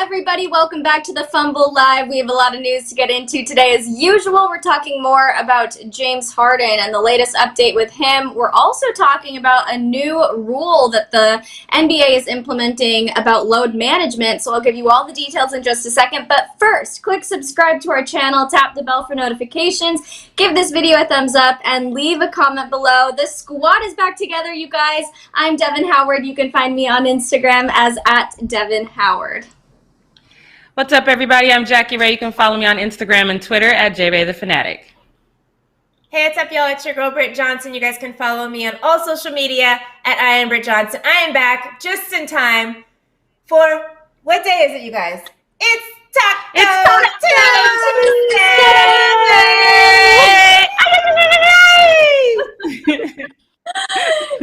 everybody. Welcome back to the Fumble Live. We have a lot of news to get into today. As usual, we're talking more about James Harden and the latest update with him. We're also talking about a new rule that the NBA is implementing about load management, so I'll give you all the details in just a second. But first, click subscribe to our channel, tap the bell for notifications, give this video a thumbs up, and leave a comment below. The squad is back together, you guys. I'm Devin Howard. You can find me on Instagram as @Devin Howard. What's up, everybody? I'm Jackie Ray. You can follow me on Instagram and Twitter @JBayTheFanatic. Hey, what's up, y'all? It's your girl, Britt Johnson. You guys can follow me on all social media @IamBrittJohnson. I am back just in time for, what day is it, you guys? It's Taco Tuesday!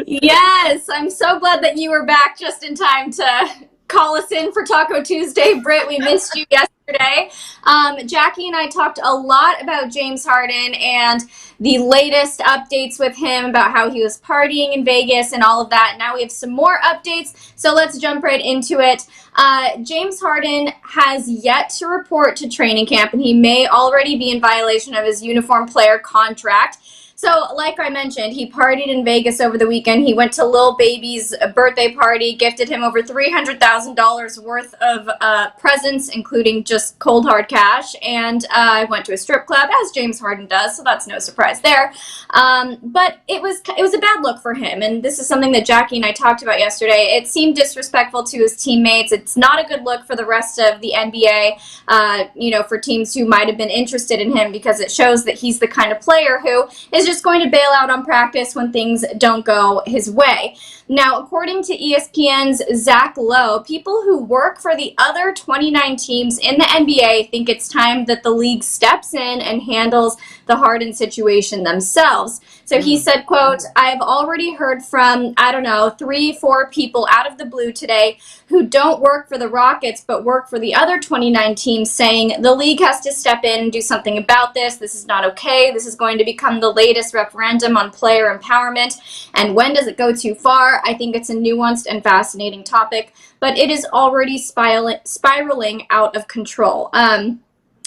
Yes, I'm so glad that you were back just in time to call us in for Taco Tuesday. Britt, we missed you yesterday. Jackie and I talked a lot about James Harden and the latest updates with him about how he was partying in Vegas and all of that. Now we have some more updates, so let's jump right into it. James Harden has yet to report to training camp, and he may already be in violation of his uniform player contract. So, like I mentioned, he partied in Vegas over the weekend. He went to Lil Baby's birthday party, gifted him over $300,000 worth of presents, including just cold hard cash, and went to a strip club, as James Harden does, so that's no surprise there. But it was a bad look for him, and this is something that Jackie and I talked about yesterday. It seemed disrespectful to his teammates. It's not a good look for the rest of the NBA, for teams who might have been interested in him, because it shows that he's the kind of player who is just going to bail out on practice when things don't go his way. Now, according to ESPN's Zach Lowe, people who work for the other 29 teams in the NBA think it's time that the league steps in and handles the Harden situation themselves. So he said, quote, "I've already heard from, 3-4 people out of the blue today who don't work for the Rockets but work for the other 29 teams, saying the league has to step in and do something about this. This is not okay. This is going to become the latest referendum on player empowerment. And when does it go too far? I think it's a nuanced and fascinating topic, but it is already spiraling out of control."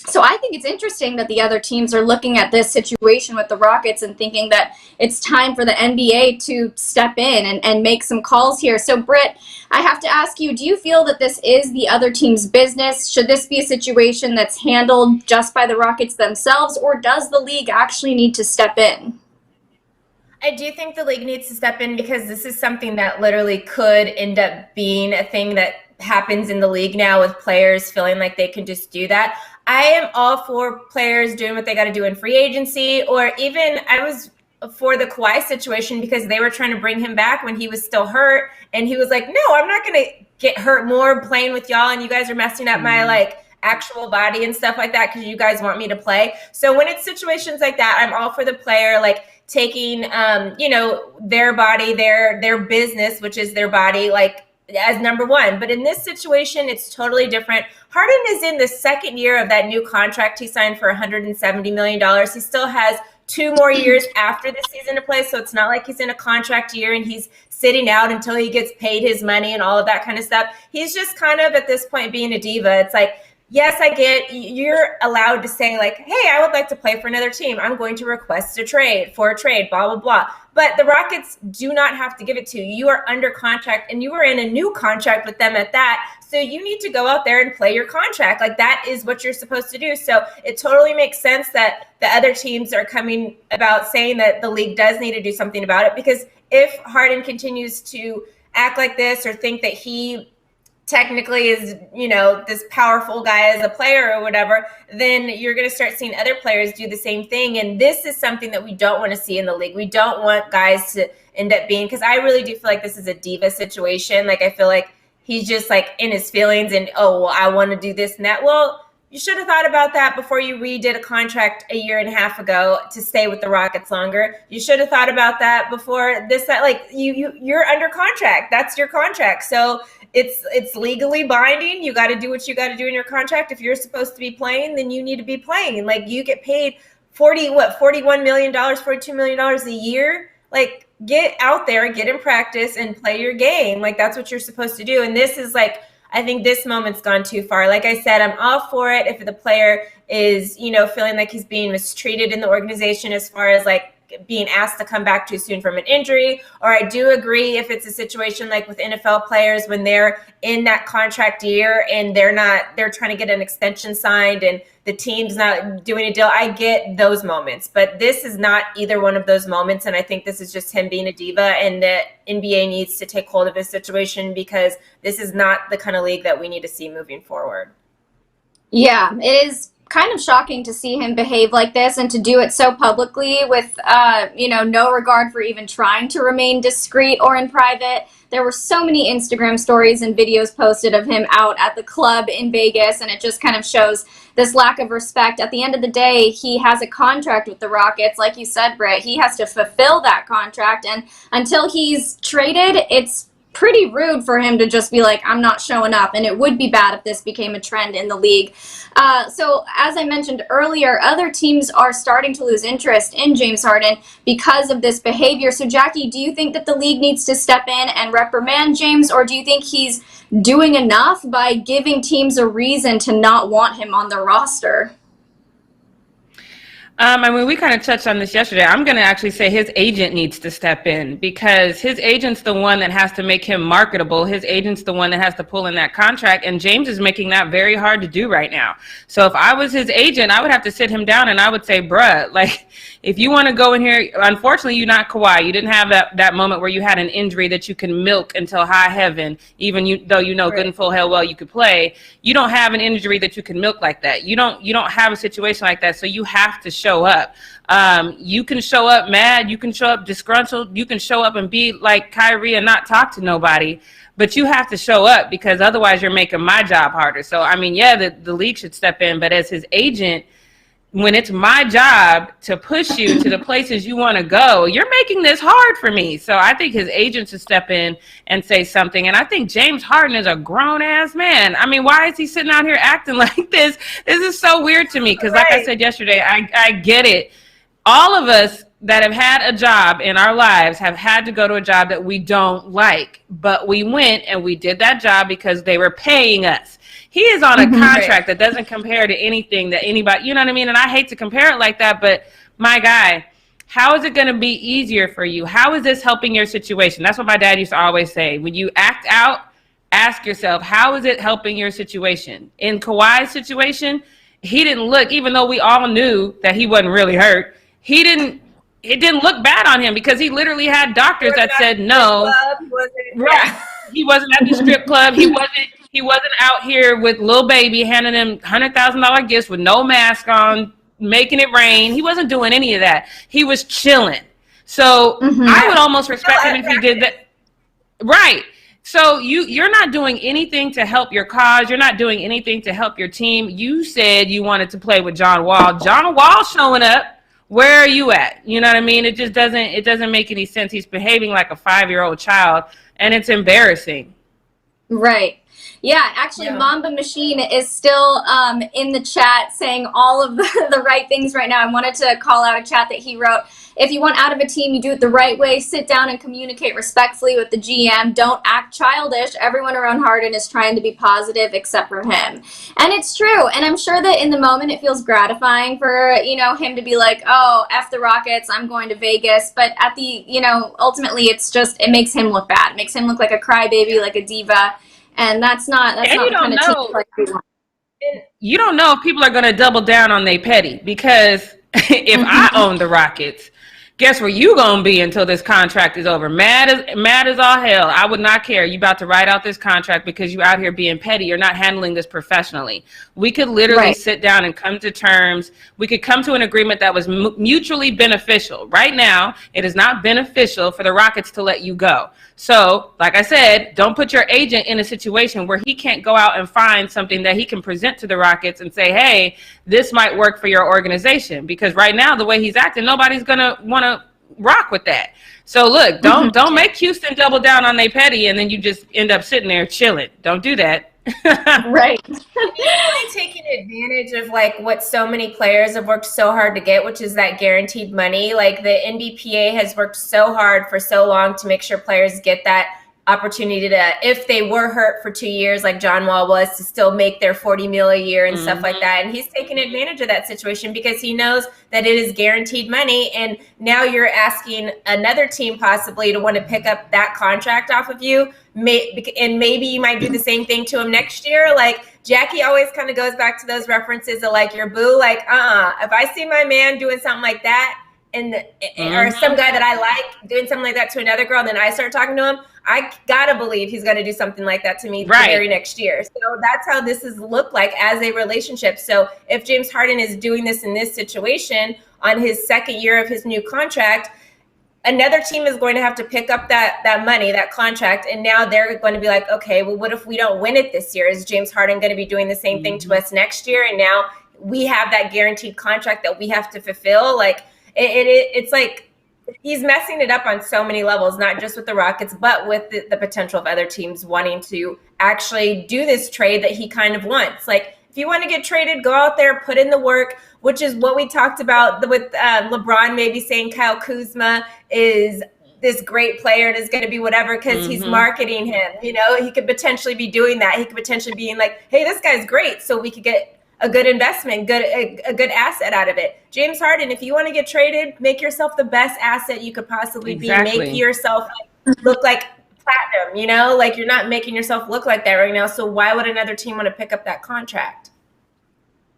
So I think it's interesting that the other teams are looking at this situation with the Rockets and thinking that it's time for the NBA to step in and make some calls here. So, Britt, I have to ask you, do you feel that this is the other team's business? Should this be a situation that's handled just by the Rockets themselves, or does the league actually need to step in? I do think the league needs to step in, because this is something that literally could end up being a thing that happens in the league now, with players feeling like they can just do that. I am all for players doing what they got to do in free agency, or even I was for the Kawhi situation, because they were trying to bring him back when he was still hurt. And he was like, no, I'm not going to get hurt more playing with y'all. And you guys are messing up my actual body and stuff like that, because you guys want me to play. So when it's situations like that, I'm all for the player, taking, their body, their business, which is their body, as number one. But in this situation, it's totally different. Harden is in the second year of that new contract he signed for $170 million. He still has 2 more years after the season to play. So it's not like he's in a contract year and he's sitting out until he gets paid his money and all of that kind of stuff. He's just kind of at this point being a diva. It's like, yes, I get you're allowed to say hey, I would like to play for another team. I'm going to request a trade, blah, blah, blah. But the Rockets do not have to give it to you. You are under contract, and you are in a new contract with them at that. So you need to go out there and play your contract. That is what you're supposed to do. So it totally makes sense that the other teams are coming about saying that the league does need to do something about it, because if Harden continues to act like this or think that he technically is, this powerful guy as a player or whatever, then you're going to start seeing other players do the same thing. And this is something that we don't want to see in the league. We don't want guys to end up being, because I really do feel like this is a diva situation. I feel like he's just in his feelings and, I want to do this and that. Well, you should have thought about that before you redid a contract a year and a half ago to stay with the Rockets longer. You should have thought about that before this, you're under contract. That's your contract. So it's legally binding. You got to do what you got to do in your contract. If you're supposed to be playing, then you need to be playing. You get paid $41 million, $42 million a year. Get out there, get in practice and play your game. That's what you're supposed to do. And this is I think this moment's gone too far. Like I said, I'm all for it if the player is, feeling like he's being mistreated in the organization as far as like being asked to come back too soon from an injury. Or I do agree if it's a situation like with NFL players when they're in that contract year and they're trying to get an extension signed and the team's not doing a deal. I get those moments, but this is not either one of those moments. And I think this is just him being a diva, and the NBA needs to take hold of this situation because this is not the kind of league that we need to see moving forward. Yeah, it is kind of shocking to see him behave like this and to do it so publicly with, no regard for even trying to remain discreet or in private. There were so many Instagram stories and videos posted of him out at the club in Vegas, and it just kind of shows this lack of respect. At the end of the day, he has a contract with the Rockets. Like you said, Britt, he has to fulfill that contract, and until he's traded, it's pretty rude for him to just be like, I'm not showing up. And it would be bad if this became a trend in the league. So as I mentioned earlier, other teams are starting to lose interest in James Harden because of this behavior. So Jackie, do you think that the league needs to step in and reprimand James, or do you think he's doing enough by giving teams a reason to not want him on the roster? We kind of touched on this yesterday. I'm going to actually say his agent needs to step in because his agent's the one that has to make him marketable. His agent's the one that has to pull in that contract, and James is making that very hard to do right now. So if I was his agent, I would have to sit him down and I would say, bruh, like, if you want to go in here, unfortunately, you're not Kawhi. You didn't have that moment where you had an injury that you can milk until high heaven, even though right. Good and full hell well you could play. You don't have an injury that you can milk like that. You don't have a situation like that, so you have to show up. You can show up mad, you can show up disgruntled, you can show up and be like Kyrie and not talk to nobody, but you have to show up because otherwise you're making my job harder. So, the league should step in, but as his agent, when it's my job to push you to the places you want to go, you're making this hard for me. So I think his agent should step in and say something. And I think James Harden is a grown-ass man. Why is he sitting out here acting like this? This is so weird to me because, like I said yesterday, I get it. All of us that have had a job in our lives have had to go to a job that we don't like. But we went and we did that job because they were paying us. He is on a contract that doesn't compare to anything that anybody, you know what I mean? And I hate to compare it like that, but my guy, how is it going to be easier for you? How is this helping your situation? That's what my dad used to always say. When you act out, ask yourself, how is it helping your situation? In Kawhi's situation, he didn't look, even though we all knew that he wasn't really hurt, it didn't look bad on him because he literally had doctors that said no. Right. He wasn't at the strip club. He wasn't out here with Lil Baby handing him $100,000 gifts with no mask on, making it rain. He wasn't doing any of that. He was chilling. So I would almost respect him if he did that. Right. So you're not doing anything to help your cause. You're not doing anything to help your team. You said you wanted to play with John Wall. John Wall showing up. Where are you at? You know what I mean? It just doesn't make any sense. He's behaving like a 5-year-old child, and it's embarrassing. Right. Yeah, actually, Mamba Machine is still in the chat saying all of the right things right now. I wanted to call out a chat that he wrote. If you want out of a team, you do it the right way. Sit down and communicate respectfully with the GM. Don't act childish. Everyone around Harden is trying to be positive except for him. And it's true. And I'm sure that in the moment it feels gratifying for, him to be like, oh, F the Rockets, I'm going to Vegas. But at the, ultimately it makes him look bad. It makes him look like a crybaby, like a diva. And that's not the kind of team like we want. You don't know if people are going to double down on they petty because if I own the Rockets, guess where you gonna be until this contract is over? Mad as all hell. I would not care. You about to write out this contract because you out here being petty. You're not handling this professionally. We could literally sit down and come to terms. We could come to an agreement that was mutually beneficial. Right now, it is not beneficial for the Rockets to let you go. So, like I said, don't put your agent in a situation where he can't go out and find something that he can present to the Rockets and say, hey, this might work for your organization. Because right now, the way he's acting, nobody's going to want to rock with that. So, look, don't make Houston double down on they petty and then you just end up sitting there chilling. Don't do that. Right. Really taking advantage of what so many players have worked so hard to get, which is that guaranteed money. Like the NBPA has worked so hard for so long to make sure players get that opportunity to, if they were hurt for 2 years, like John Wall was, to still make their $40 million a year and stuff like that. And he's taking advantage of that situation because he knows that it is guaranteed money. And now you're asking another team possibly to want to pick up that contract off of you. And maybe you might do the same thing to him next year. Like Jackie always kind of goes back to those references of like your boo, like, if I see my man doing something like that, and or some guy that I like doing something like that to another girl, and then I start talking to him, I gotta believe he's gonna do something like that to me the very next year. So that's how this is looked like as a relationship. So if James Harden is doing this in this situation on his second year of his new contract, another team is going to have to pick up that money, that contract, and now they're going to be like, okay, well, what if we don't win it this year? Is James Harden going to be doing the same thing to us next year? And now we have that guaranteed contract that we have to fulfill. Like it's like he's messing it up on so many levels, not just with the Rockets, but with the potential of other teams wanting to actually do this trade that he kind of wants. Like, if you want to get traded, go out there, put in the work, which is what we talked about with LeBron maybe saying Kyle Kuzma is this great player and is going to be whatever because he's marketing him. You know, he could potentially be doing that. He could potentially be like, hey, this guy's great, so we could get a good investment, a good asset out of it. James Harden, if you want to get traded, make yourself the best asset you could possibly be. Make yourself look like platinum, you know, like you're not making yourself look like that right now. So why would another team want to pick up that contract?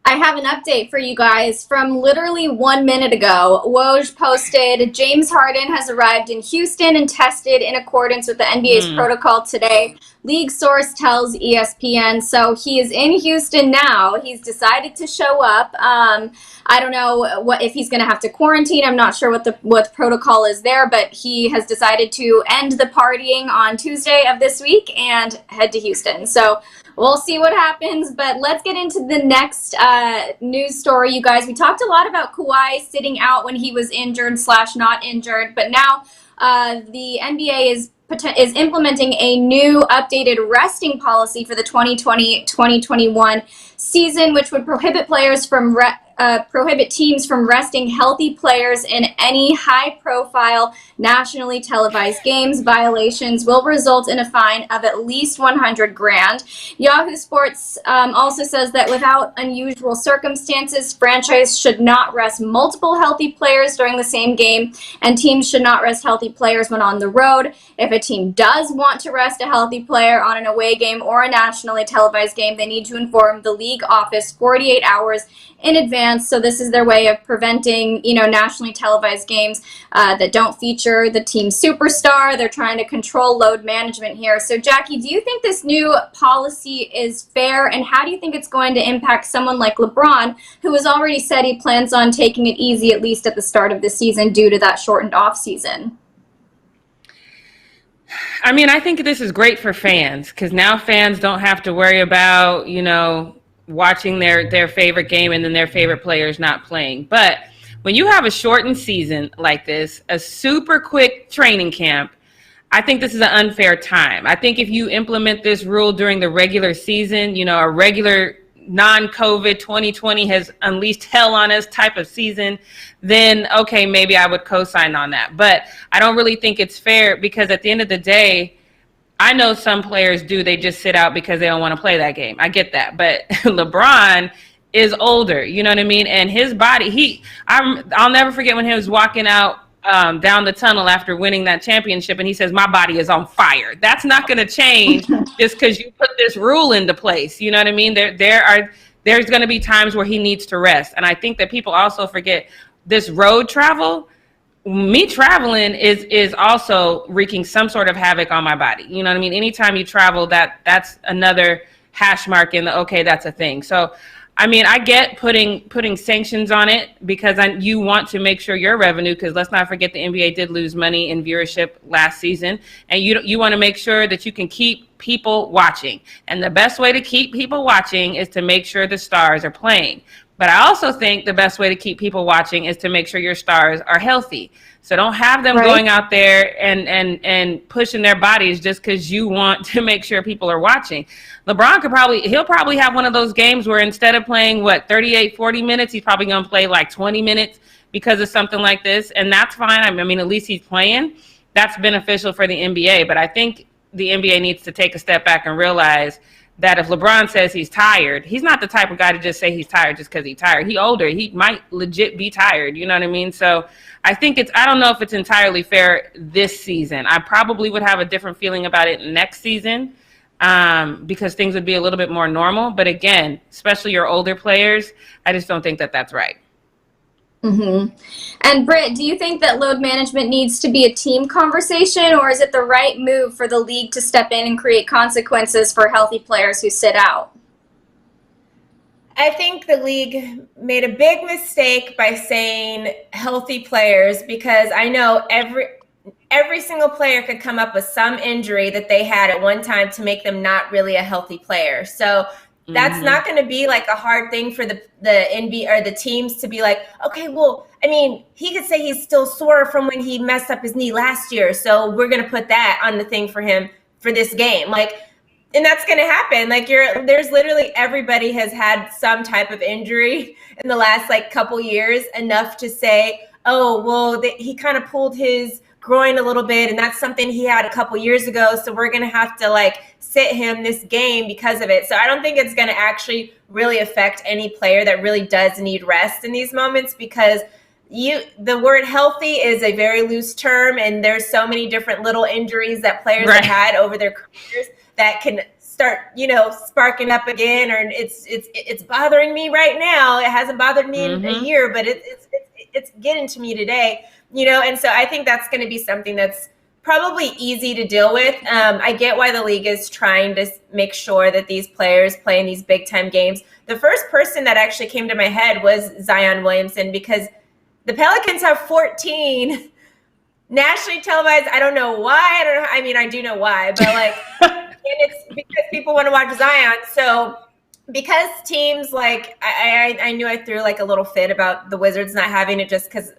I have an update for you guys from literally 1 minute ago. Woj posted, James Harden has arrived in Houston and tested in accordance with the NBA's protocol today. League source tells ESPN. So he is in Houston now. He's decided to show up. I don't know if he's going to have to quarantine. I'm not sure what the protocol is there, but he has decided to end the partying on Tuesday of this week and head to Houston. So we'll see what happens, but let's get into the next news story, you guys. We talked a lot about Kawhi sitting out when he was injured / not injured, but now the NBA is implementing a new updated resting policy for the 2020-2021 season, which would prohibit teams from resting healthy players in any high-profile, nationally televised games. Violations will result in a fine of at least $100,000. Yahoo Sports also says that without unusual circumstances, franchise should not rest multiple healthy players during the same game, and teams should not rest healthy players when on the road. If a team does want to rest a healthy player on an away game or a nationally televised game, they need to inform the league office 48 hours in advance. So this is their way of preventing, nationally televised games that don't feature the team superstar. They're trying to control load management here. So Jackie, do you think this new policy is fair? And how do you think it's going to impact someone like LeBron, who has already said he plans on taking it easy, at least at the start of the season, due to that shortened off season? I mean, I think this is great for fans because now fans don't have to worry about, watching their favorite game and then their favorite players not playing. But when you have a shortened season like this, a super quick training camp, I think this is an unfair time. I think if you implement this rule during the regular season, a regular non-COVID 2020 has unleashed hell on us type of season, then okay, maybe I would co-sign on that. But I don't really think it's fair because at the end of the day, I know some players do. They just sit out because they don't want to play that game. I get that. But LeBron is older, you know what I mean? And his body, I'll never forget when he was walking out down the tunnel after winning that championship and he says, my body is on fire. That's not going to change just because you put this rule into place. You know what I mean? There's going to be times where he needs to rest. And I think that people also forget this road travel. Me traveling is also wreaking some sort of havoc on my body. You know what I mean? Anytime you travel, that's another hash mark in the, okay, that's a thing. So, I mean, I get putting sanctions on it because you want to make sure your revenue, because let's not forget the NBA did lose money in viewership last season. And you want to make sure that you can keep people watching. And the best way to keep people watching is to make sure the stars are playing. But I also think the best way to keep people watching is to make sure your stars are healthy. So don't have them going out there and pushing their bodies just because you want to make sure people are watching. LeBron he'll probably have one of those games where instead of playing 38, 40 minutes, he's probably going to play like 20 minutes because of something like this. And that's fine. I mean, at least he's playing. That's beneficial for the NBA. But I think the NBA needs to take a step back and realize that if LeBron says he's tired, he's not the type of guy to just say he's tired just because he's tired. He's older. He might legit be tired. You know what I mean? So I think I don't know if it's entirely fair this season. I probably would have a different feeling about it next season because things would be a little bit more normal. But again, especially your older players, I just don't think that that's right. Mm-hmm. And Britt, do you think that load management needs to be a team conversation, or is it the right move for the league to step in and create consequences for healthy players who sit out? I think the league made a big mistake by saying healthy players, because I know every single player could come up with some injury that they had at one time to make them not really a healthy player. So that's not going to be like a hard thing for the NBA or the teams to be like, okay, well, I mean, he could say he's still sore from when he messed up his knee last year, so we're going to put that on the thing for him for this game. Like, and that's going to happen. Like, there's literally everybody has had some type of injury in the last like couple years, enough to say, oh, well, he kind of pulled his groin a little bit, and that's something he had a couple years ago, so we're going to have to like sit him this game because of it. So I don't think it's going to actually really affect any player that really does need rest in these moments, because the word healthy is a very loose term, and there's so many different little injuries that players have had over their careers that can start, sparking up again, or it's bothering me right now. It hasn't bothered me in a year, but it's getting to me today. And so I think that's going to be something that's probably easy to deal with. I get why the league is trying to make sure that these players play in these big time games. The first person that actually came to my head was Zion Williamson, because the Pelicans have 14 nationally televised. I don't know why. I do know why, but like, and it's because people want to watch Zion. So because teams like, I knew I threw like a little fit about the Wizards not having it, just because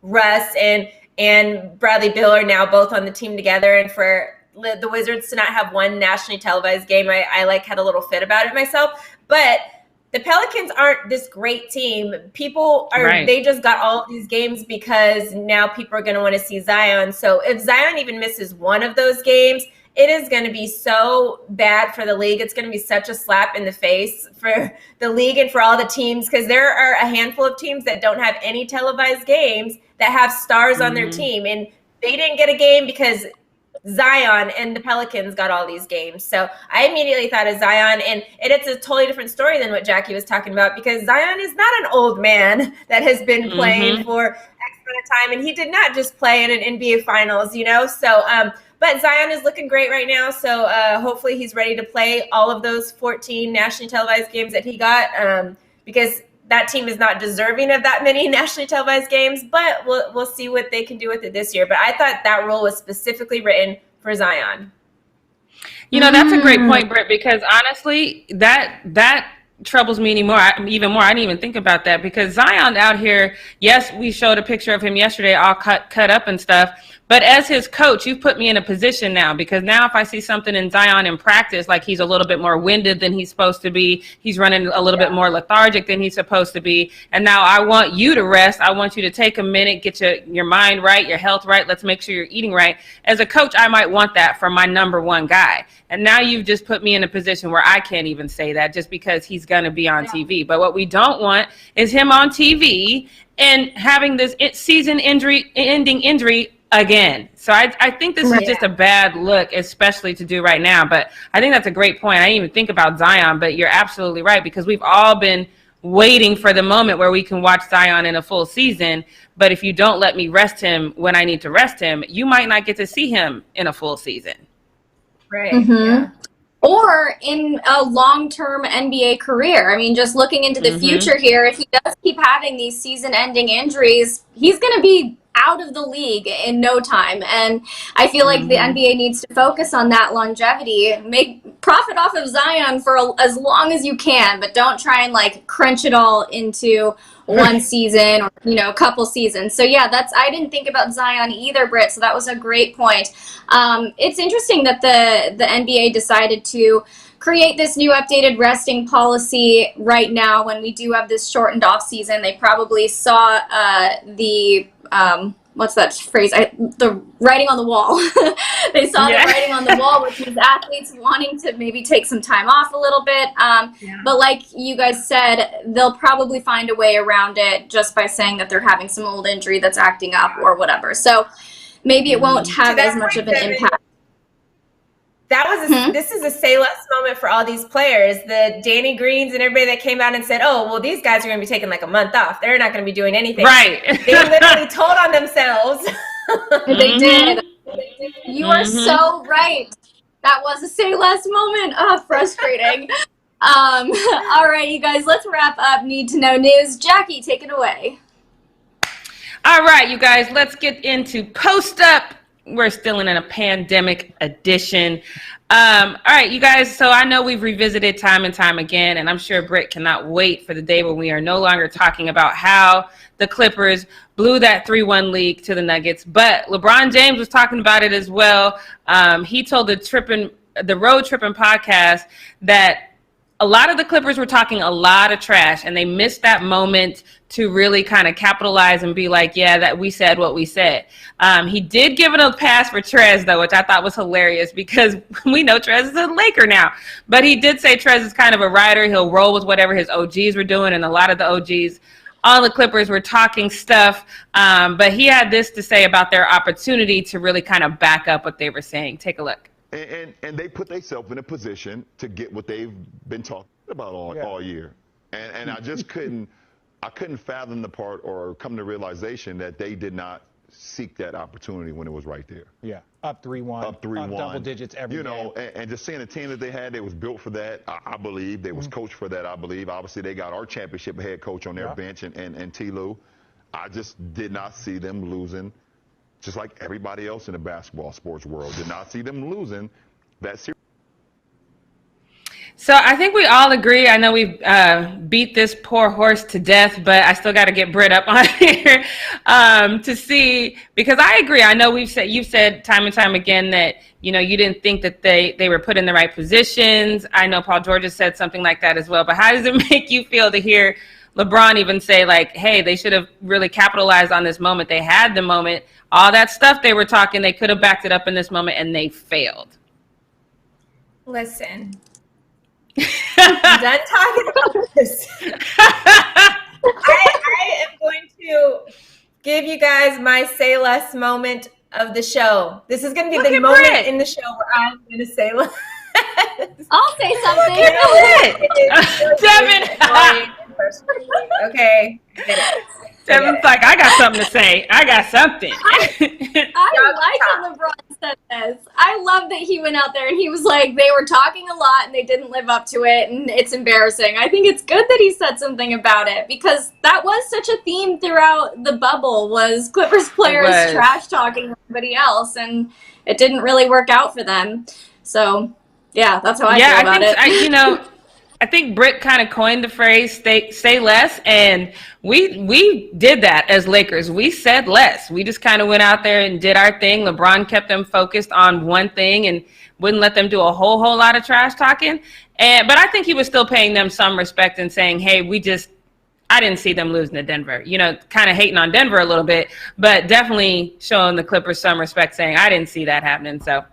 Russ and Bradley Beal are now both on the team together, and for the Wizards to not have one nationally televised game, I like had a little fit about it myself. But the Pelicans aren't this great team. People are They just got all of these games because now people are going to want to see Zion. So if Zion even misses one of those games, it is going to be so bad for the league. It's going to be such a slap in the face for the league and for all the teams, because there are a handful of teams that don't have any televised games that have stars on their team, and they didn't get a game because Zion and the Pelicans got all these games. So I immediately thought of Zion, and it's a totally different story than what Jackie was talking about, because Zion is not an old man that has been playing for X amount of time, and he did not just play in an NBA Finals, So, but Zion is looking great right now, so hopefully he's ready to play all of those 14 nationally televised games that he got, because that team is not deserving of that many nationally televised games, but we'll see what they can do with it this year. But I thought that rule was specifically written for Zion. That's a great point, Britt, because honestly, that troubles me even more. I didn't even think about that, because Zion out here, yes, we showed a picture of him yesterday, all cut up and stuff. But as his coach, you've put me in a position now, because now if I see something in Zion in practice, like he's a little bit more winded than he's supposed to be, he's running a little bit more lethargic than he's supposed to be, and now I want you to rest. I want you to take a minute, get your mind right, your health right. Let's make sure you're eating right. As a coach, I might want that for my number one guy. And now you've just put me in a position where I can't even say that just because he's going to be on TV. But what we don't want is him on TV and having this season-ending injury again. So I think this is just a bad look, especially to do right now. But I think that's a great point. I didn't even think about Zion, but you're absolutely right, because we've all been waiting for the moment where we can watch Zion in a full season. But if you don't let me rest him when I need to rest him, you might not get to see him in a full season. Right. Yeah. Or in a long-term NBA career. I mean, just looking into the future here, if he does keep having these season-ending injuries, he's going to be out of the league in no time. And I feel like the NBA needs to focus on that longevity, make profit off of Zion for as long as you can, but don't try and like crunch it all into one season or a couple seasons. So yeah, I didn't think about Zion either, Britt, so that was a great point. It's interesting that the NBA decided to create this new updated resting policy right now when we do have this shortened off season. They probably saw what's that phrase? The writing on the wall. They saw the writing on the wall with these athletes wanting to maybe take some time off a little bit. But like you guys said, they'll probably find a way around it just by saying that they're having some old injury that's acting up or whatever. So maybe it won't have as much of an impact. That was this is a say less moment for all these players. The Danny Greens and everybody that came out and said, "Oh, well, these guys are going to be taking like a month off. They're not going to be doing anything." Right. They literally told on themselves. They did. You are so right. That was a say less moment. Frustrating. All right, you guys, let's wrap up Need to Know News. Jackie, take it away. All right, you guys, let's get into Post Up. We're still in a pandemic edition. All right, you guys, so I know we've revisited time and time again, and I'm sure Britt cannot wait for the day when we are no longer talking about how the Clippers blew that 3-1 lead to the Nuggets. But LeBron James was talking about it as well. He told the Road Trippin' podcast that a lot of the Clippers were talking a lot of trash, and they missed that moment to really kind of capitalize and be like, yeah, that we said what we said. He did give it a pass for Trez, though, which I thought was hilarious because we know Trez is a Laker now. But he did say Trez is kind of a rider. He'll roll with whatever his OGs were doing, and a lot of the OGs on the Clippers were talking stuff. But he had this to say about their opportunity to really kind of back up what they were saying. Take a look. And they put themselves in a position to get what they've been talking about all year. And I just couldn't fathom the part or come to realization that they did not seek that opportunity when it was right there. Yeah, up 3-1, up double digits every game. And just seeing the team that they had, they was built for that, I believe. They was coached for that, I believe. Obviously, they got our championship head coach on their bench and T. Lue. I just did not see them losing. Just like everybody else in the basketball sports world, did not see them losing that series. So I think we all agree. I know we've beat this poor horse to death, but I still got to get Britt up on here to see, because I agree. I know you've said time and time again that, you know, you didn't think that they were put in the right positions. I know Paul George has said something like that as well. But how does it make you feel to hear LeBron even say, like, hey, they should have really capitalized on this moment. They had the moment. All that stuff they were talking, they could have backed it up in this moment, and they failed. Listen. I'm done talking about this. I am going to give you guys my say less moment of the show. This is going to be the moment Britt in the show where I'm going to say less. I'll say something. Devin. Okay. Devin's like, I got something to say. I got something. I like how LeBron said this. I love that he went out there and he was like, they were talking a lot and they didn't live up to it, and it's embarrassing. I think it's good that he said something about it, because that was such a theme throughout the bubble, was Clippers players trash talking everybody else, and it didn't really work out for them. So, yeah, that's how I feel about it. I think Britt kind of coined the phrase "say less," and we did that as Lakers. We said less. We just kind of went out there and did our thing. LeBron kept them focused on one thing and wouldn't let them do a whole lot of trash talking. But I think he was still paying them some respect and saying, "Hey, I didn't see them losing to Denver." You know, kind of hating on Denver a little bit, but definitely showing the Clippers some respect, saying, "I didn't see that happening." So,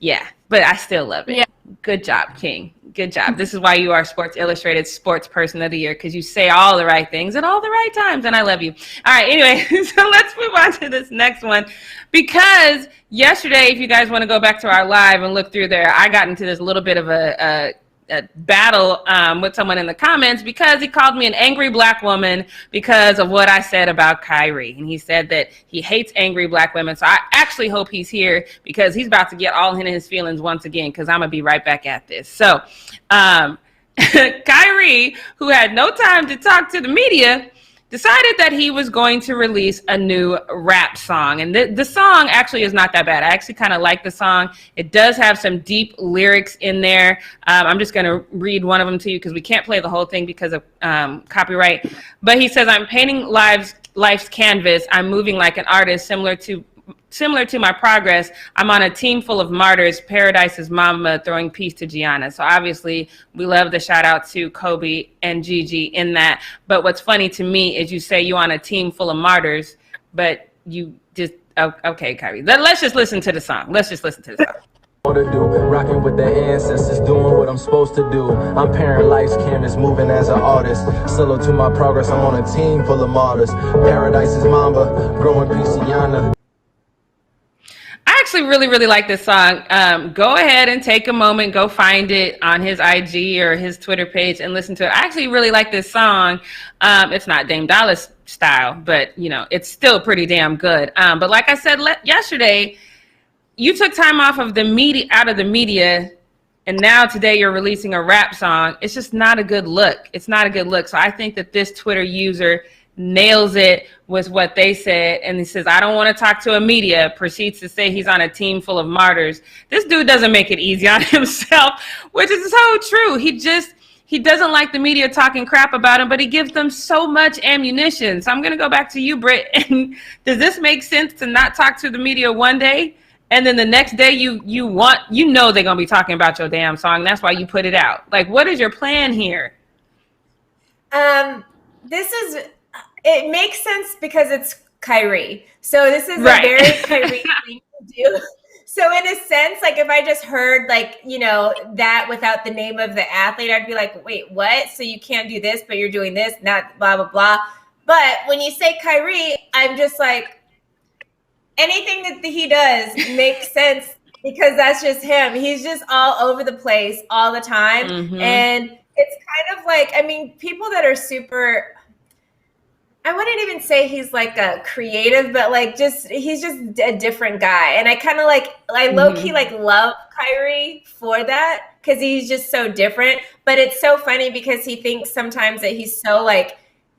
yeah, but I still love it. Yeah. Good job, King. Good job. This is why you are Sports Illustrated Sports Person of the Year, because you say all the right things at all the right times, and I love you. All right, anyway, so let's move on to this next one, because yesterday, if you guys want to go back to our live and look through there, I got into this little bit of a battle with someone in the comments because he called me an angry black woman because of what I said about Kyrie. And he said that he hates angry black women. So I actually hope he's here, because he's about to get all in his feelings once again, because I'm going to be right back at this. So Kyrie, who had no time to talk to the media, decided that he was going to release a new rap song. And the song actually is not that bad. I actually kind of like the song. It does have some deep lyrics in there. I'm just going to read one of them to you, because we can't play the whole thing because of copyright. But he says, "I'm painting life's canvas. I'm moving like an artist, similar to my progress. I'm on a team full of martyrs, Paradise's mama, throwing peace to Gianna." So obviously we love the shout out to Kobe and Gigi in that. But what's funny to me is you say you're on a team full of martyrs, but you just okay, Kyrie. Let's just listen to the song. To do, rocking with the ancestors, doing what I'm supposed to do. I'm parent life's canvas, moving as an artist. Solo to my progress, I'm on a team full of martyrs. Paradise is Mamba, growing Pisciana. I actually really, really like this song. Go ahead and take a moment, go find it on his IG or his Twitter page and listen to it. I actually really like this song. It's not Dame Dolla's style, but it's still pretty damn good. But like I said yesterday, you took time off of the media, and now today you're releasing a rap song. It's just not a good look. So I think that this Twitter user nails it with what they said. And he says, I don't want to talk to a media, proceeds to say he's on a team full of martyrs. This dude doesn't make it easy on himself, which is so true. He doesn't like the media talking crap about him, but he gives them so much ammunition. So I'm going to go back to you, Britt. And does this make sense to not talk to the media one day? And then the next day they're going to be talking about your damn song. That's why you put it out. Like, what is your plan here? It makes sense because it's Kyrie. So this is a very Kyrie thing to do. So in a sense, like if I just heard that without the name of the athlete, I'd be like, wait, what? So you can't do this, but you're doing this, not blah, blah, blah. But when you say Kyrie, I'm just like, anything that he does makes sense because that's just him. He's just all over the place all the time. Mm-hmm. And it's kind of like, people that are super, I wouldn't even say he's like a creative, but he's just a different guy. And I low-key love Kyrie for that because he's just so different. But it's so funny because he thinks sometimes that he's so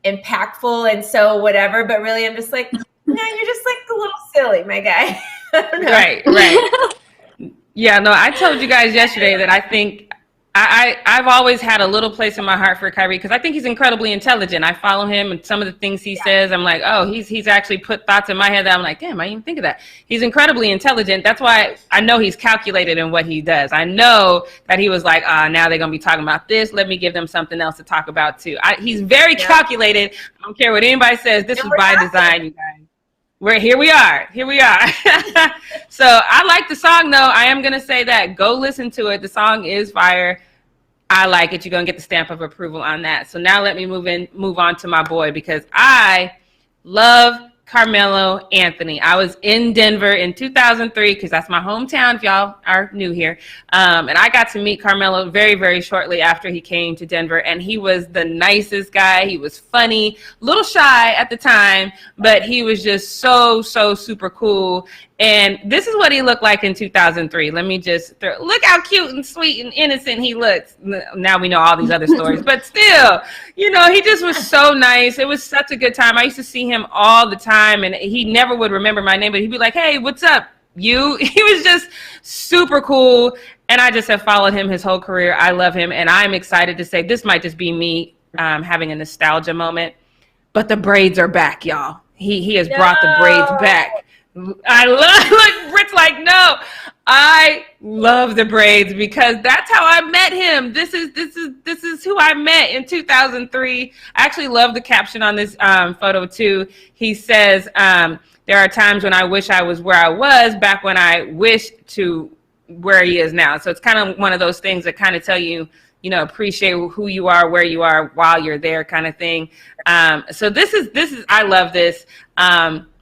impactful and so whatever, but really I'm just like, no, you're just a little silly, my guy. Right. Yeah, no, I told you guys yesterday that I think I've always had a little place in my heart for Kyrie because I think he's incredibly intelligent. I follow him and some of the things he says, I'm like, oh, he's actually put thoughts in my head that I'm like, damn, I didn't even think of that. He's incredibly intelligent. That's why I know he's calculated in what he does. I know that he was like, now they're going to be talking about this. Let me give them something else to talk about too. He's very calculated. I don't care what anybody says. This was by design, you guys. Here we are. So I like the song though. I am going to say that. Go listen to it. The song is fire. I like it. You're going to get the stamp of approval on that. So now let me move on to my boy because I love Carmelo Anthony. I was in Denver in 2003 because that's my hometown if y'all are new here. And I got to meet Carmelo very, very shortly after he came to Denver. And he was the nicest guy. He was funny, a little shy at the time, but he was just so super cool. And this is what he looked like in 2003. Let me just look how cute and sweet and innocent he looks. Now we know all these other stories, but still, he just was so nice. It was such a good time. I used to see him all the time and he never would remember my name, but he'd be like, hey, what's up? He was just super cool. And I just have followed him his whole career. I love him. And I'm excited to say this might just be me having a nostalgia moment, but the braids are back, y'all. He has brought the braids back. Britt's like, no, I love the braids because that's how I met him. This is who I met in 2003. I actually love the caption on this photo too. He says, there are times when I wish I was where I was back when I wish to where he is now. So it's kind of one of those things that kind of tell you, appreciate who you are, where you are while you're there kind of thing. So this is, I love this.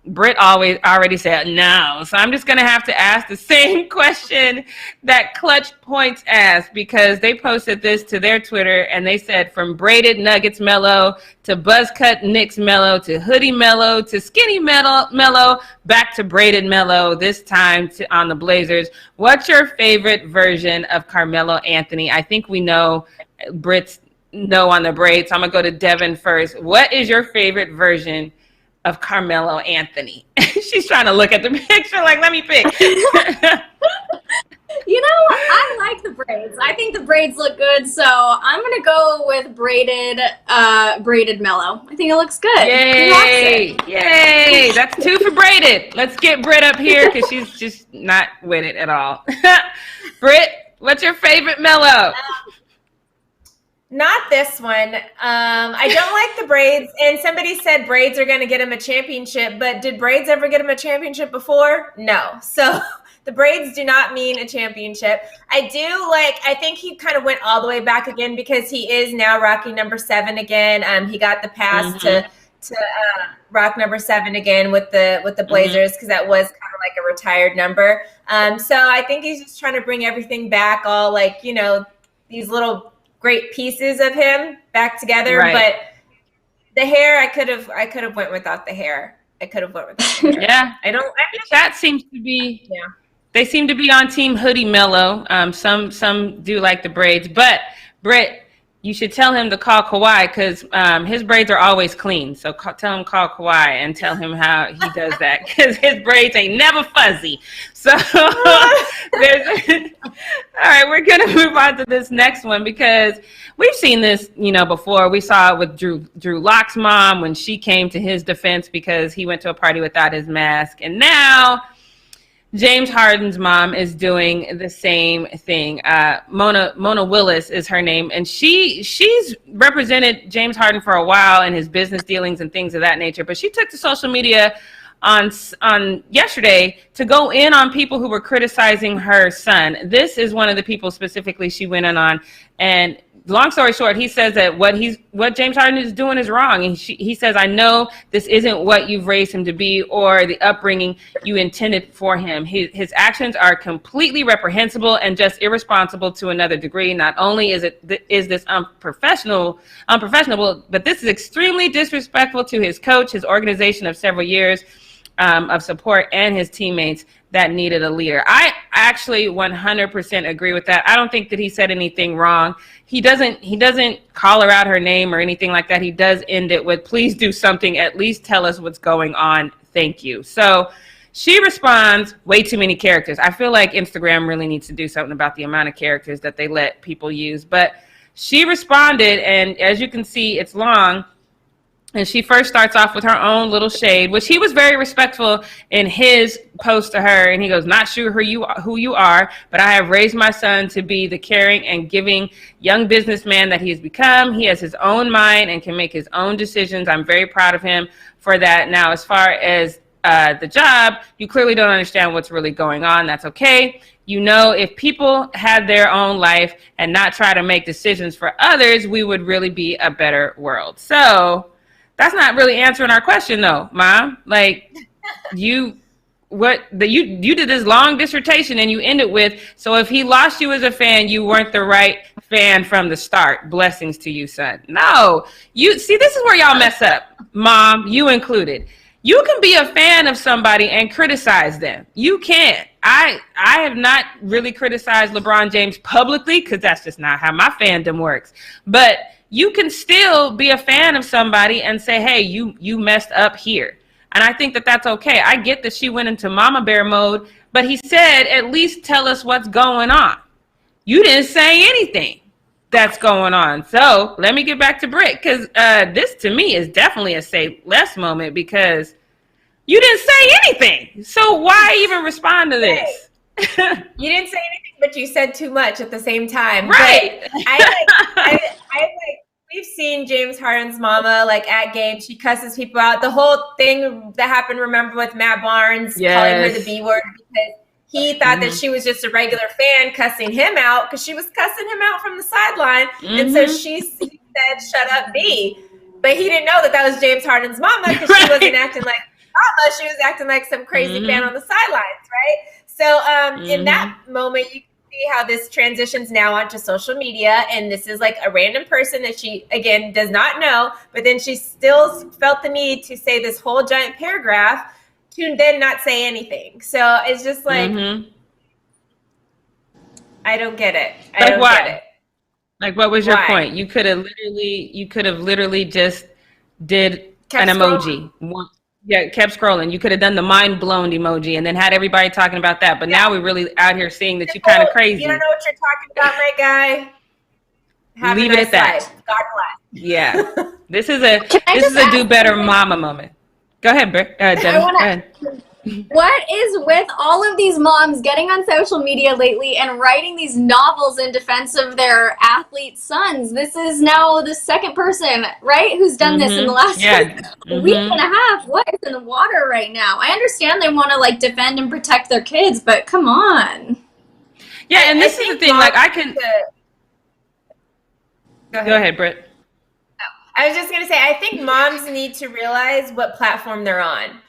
Britt already said no. So I'm just going to have to ask the same question that Clutch Points asked because they posted this to their Twitter and they said from braided Nuggets Mellow to buzzcut Knicks Mellow to hoodie Mellow to skinny Mellow back to braided Mellow, this time on the Blazers. What's your favorite version of Carmelo Anthony? I think we know Britt's no on the braids. So I'm going to go to Devin first. What is your favorite version of Carmelo Anthony? She's trying to look at the picture like, let me pick. I like the braids. I think the braids look good, so I'm gonna go with braided Mellow. I think it looks good. Yay! That's 2 for braided. Let's get Britt up here because she's just not with it at all. Britt, what's your favorite Mellow? Not this one. I don't like the braids. And somebody said braids are going to get him a championship, but did braids ever get him a championship before? No. So the braids do not mean a championship. I think he kind of went all the way back again because he is now rocking number 7 again. He got the pass to rock number 7 again with the Blazers because that was kind of like a retired number. So I think he's just trying to bring everything back, all like, you know, these little great pieces of him back together. Right. But the hair, I could have went without the hair. Yeah, that seems to be. Yeah. They seem to be on Team Hoodie Mellow. Some do like the braids, but Britt, you should tell him to call Kawhi because his braids are always clean. So tell him call Kawhi and tell him how he does that because his braids ain't never fuzzy. So all right, we're gonna move on to this next one because we've seen this, you know, before. We saw it with Drew Lock's mom when she came to his defense because he went to a party without his mask, and now James Harden's mom is doing the same thing. Mona Willis is her name, and she's represented James Harden for a while in his business dealings and things of that nature. But she took to social media on yesterday to go in on people who were criticizing her son. This is one of the people specifically she went in on, and long story short, he says that what James Harden is doing is wrong. And he says, I know this isn't what you've raised him to be or the upbringing you intended for him. His actions are completely reprehensible and just irresponsible to another degree. Not only is this unprofessional, but this is extremely disrespectful to his coach, his organization of several years of support, and his teammates that needed a leader. I actually 100% agree with that. I don't think that he said anything wrong. He doesn't call her out her name or anything like that. He does end it with, please do something, at least tell us what's going on. Thank you. So she responds, way too many characters. I feel like Instagram really needs to do something about the amount of characters that they let people use. But she responded, and as you can see, it's long. And she first starts off with her own little shade, which he was very respectful in his post to her. And he goes, not sure who you are, but I have raised my son to be the caring and giving young businessman that he has become. He has his own mind and can make his own decisions. I'm very proud of him for that. Now, as far as the job, you clearly don't understand what's really going on. That's okay. You know, if people had their own life and not try to make decisions for others, we would really be a better world. So that's not really answering our question, though, Mom. Like, you did this long dissertation and you ended with, so if he lost you as a fan, you weren't the right fan from the start. Blessings to you, son. No, this is where y'all mess up, Mom, you included. You can be a fan of somebody and criticize them. You can't. I have not really criticized LeBron James publicly because that's just not how my fandom works. But you can still be a fan of somebody and say, hey, you messed up here. And I think that that's okay. I get that she went into mama bear mode, but he said, at least tell us what's going on. You didn't say anything that's going on. So let me get back to Britt, because this to me is definitely a say less moment because you didn't say anything. So why even respond to this? You didn't say anything, but you said too much at the same time. Right. We've seen James Harden's mama like at games. She cusses people out. The whole thing that happened, remember, with Matt Barnes calling her the B word because he thought that she was just a regular fan cussing him out because she was cussing him out from the sideline. And so he said, shut up, B. But he didn't know that was James Harden's mama because she wasn't acting like mama. She was acting like some crazy fan on the sidelines, right? So in that moment, you see how this transitions now onto social media, and this is like a random person that she again does not know, but then she still felt the need to say this whole giant paragraph to then not say anything. So it's just like I don't get it. I don't get it. Like, what was your point? You could have literally just did an emoji. Kept scrolling. You could have done the mind blown emoji and then had everybody talking about that. But now we're really out here seeing that you're kind of crazy. You don't know what you're talking about, my guy. Leave it at that. God bless. Yeah. This is a do better mama moment. Go ahead, Britt. Go ahead. What is with all of these moms getting on social media lately and writing these novels in defense of their athlete sons? This is now the second person, right, who's done this in the last week and a half. What is in the water right now? I understand they want to like defend and protect their kids, but come on. Yeah, and this is the thing. Like, I can. Go ahead, Britt. I was just going to say, I think moms need to realize what platform they're on.